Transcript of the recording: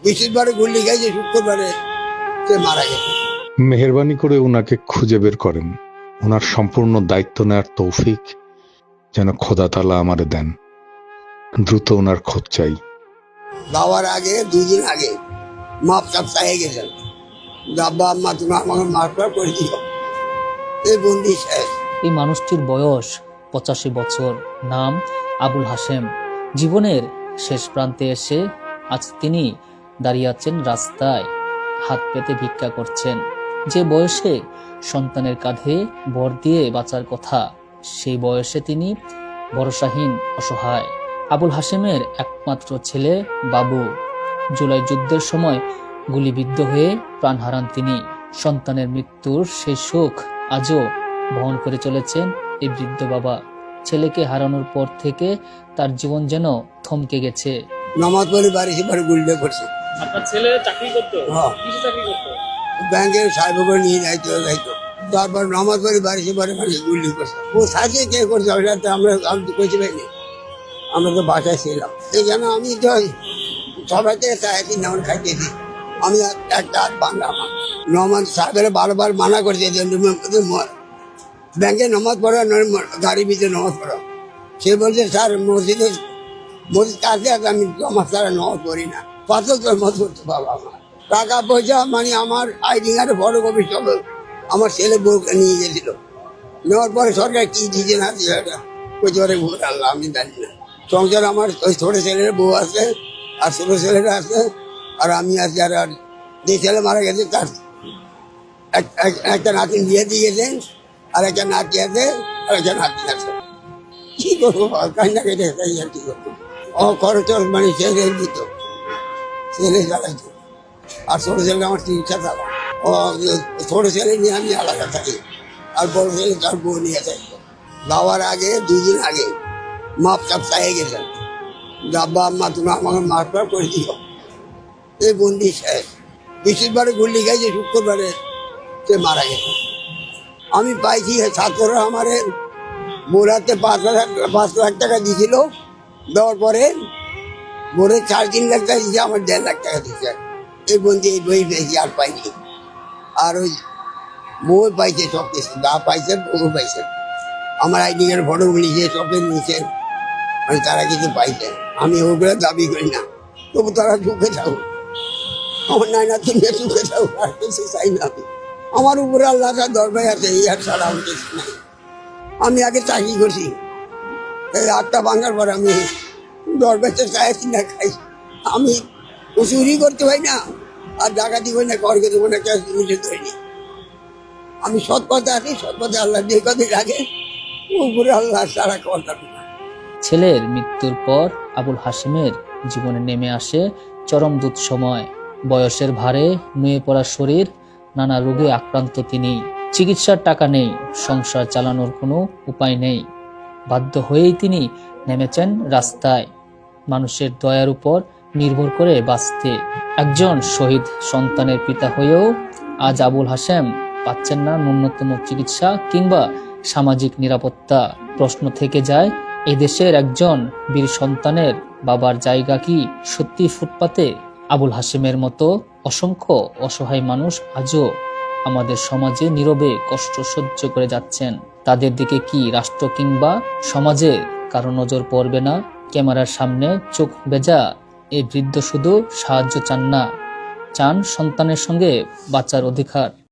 বৃহস্পতিবারে গুলি খাইছে, শুক্রবারে সে মারা গেছে। মেহেরবানি করে ওনাকে খুঁজে বের করেন। ওনার সম্পূর্ণ দায়িত্ব নেওয়ার তৌফিক যেন খোদা তাআলা আমারে দেন। দ্রুত ওনার খোঁজ চাই। যাওয়ার আগে 2 দিন আগে মাপ চাপ চাইয়ে গেছেন, আব্বা আম্মা তুমি আমাকে মাফটা করে দিও, এই বন্দি শেষ। এই মানুষটির বয়স 85 বছর, নাম আবুল হাশেম। জীবনের শেষ প্রান্তে এসে আজ তিনি দাঁড়িয়ে আছেন রাস্তায়, হাত পেতে ভিক্ষা করছেন। যে বয়সে সন্তানের কাঁধে ভর দিয়ে বাঁচার কথা, সেই বয়সে তিনি ভরসাহীন, অসহায়। আবুল হাশেমের একমাত্র ছেলে বাবু জুলাই যুদ্ধের সময় গুলিবিদ্ধ হয়ে প্রাণ হারান তিনি। সন্তানের মৃত্যুর সেই শোক আজও বহন করে চলেছেন এই বৃদ্ধ বাবা। ছেলেকে হারানোর পর থেকে তার জীবন যেন থমকে গেছে। নামাজ পড়ে বাড়ি সে বাড়ি গুলিটা করছে। আপনার ছেলে চাকরি করতো? হ্যাঁ। কিসে চাকরি করতো? ব্যাংকের সাহেব করে নিয়ে যাইতো। তারপর নামাজ পড়ে বাড়ি সে বাড়ি গুলি করছে। ও সাথে কে করছে ওটা তো আমি তো কইতে পারিনি, আমরা তো বাসায় ছিলাম। এই জন্য আমি তো সবাইকে চাইছি নামান খাইতেছি। আমি একটা হাত বাংলা আমার নমান সাহেবের বারবার মানা করছে যে ব্যাংকে নামাজ পড়া গাড়ির ভিতরে নামাজ পড়া। সে বলছে স্যার মসজিদ কাছে আছে, আমি আমার সারা নামাজ পড়ি না। কত মত করতে বাবা আমার টাকা পয়সা মানে আমার আইডি কার্ডে ফটোকপি সব আমার ছেলে বউকে নিয়ে গেছিল। নেওয়ার পরে সরকার কি দিচ্ছে না দিচ্ছে ভোট আল্লাহ আমি জানি না। সংসার আমার ওই ছোট ছেলের বউ আছে আর ছোট ছেলেরা আছে আর আমি আছি। আর যে ছেলে মারা গেছে তার একটা নাতি বিয়ে দিয়ে গেছেন, আর একটা নাতি আছে আর একটা নাতি আছে। কি করবো কান্না কেটে কি করবো? ও খরচ মানে ছেলে দিত, ছেলে চালাইতো। আর ছোট ছেলে আমার চিকিৎসা চালা। ও ছোট ছেলে নিয়ে আমি আলাদা থাকি, আর বড় ছেলে তার বউ নিয়ে থাকতো। যাওয়ার আগে 2 দিন আগে মাপ চাপ চাইয়ে গেছেন, আব্বা আম্মা তুমি আমাকে মাফটা করে দিও, এই বন্দি শেষ। বৃহস্পতিবারে গুলি খাইছে, শুক্রবারে সে মারা গেছে। আমি পাইছি ছাত্ররা আমার বোরাতে 5 লাখ টাকা দিয়েছিল। দেওয়ার পরে বোরে 3.5 লাখ টাকা দিয়েছে, আমার 1.5 লাখ টাকা দিয়েছে। এই বন্দি এই বই পেয়েছি, আর পাইনি। আর ওই বউ পাইছে, সব কিছু যা পাইছে বউ পাইছে। আমার আইডি কার্ড ফটোগুলি যে সবকে নিয়েছে, মানে তারা কিছু পাইছে। আমি ওগুলো দাবি করি না, তবু তারা সুখে থাকুক, আমার নাইনা তুমি সুখে থাকুক, আর কিছু চাই না। আমি আমার উপরে আল্লাহ দরবার আছে, এই আর ছাড়া আমি কিছু নাই। আমি আগে চাকরি করছি, এই 8টা ভাঙার পর আমি দরবারতে চাইছি না খাই। আমি চুরি করতে পারি না, আর ডাকাতি করি না, করকে দেবো না, ক্যাশ মিটে ধরিনি। আমি সৎ পথে আছি, সৎ পথে আল্লাহ যে কথা রাখে উপরে আল্লাহ সারা কথা। ছেলের মৃত্যুর পর আবুল হাশেমের জীবনে নেমে আসে চরম দুঃসময়। বয়সের ভারে নুয়ে পড়া শরীর, নানা রোগে আক্রান্ত তিনি। চিকিৎসার টাকা নেই, সংসার চালানোর কোনো উপায় নেই। বাধ্য হয়েই তিনি নেমেছেন রাস্তায়, মানুষের দয়ার উপর নির্ভর করে বাঁচতে। একজন শহীদ সন্তানের পিতা হয়েও আজ আবুল হাশেম পাচ্ছেন না ন্যূনতম চিকিৎসা কিংবা সামাজিক নিরাপত্তা। প্রশ্ন থেকে যায়, এদেশের একজন বীর সন্তানের বাবার জায়গা কি সত্যি ফুটপাতে? আবুল হাশেমের মতো অসংখ্য অসহায় মানুষ আজও আমাদের সমাজে নীরবে কষ্ট সহ্য করে যাচ্ছেন। তাদের দিকে কি রাষ্ট্র কিংবা সমাজে কারো নজর পড়বে না? ক্যামেরার সামনে চোখ বেজা এই বৃদ্ধ শুধু সাহায্য চান না, চান সন্তানের সঙ্গে বাঁচার অধিকার।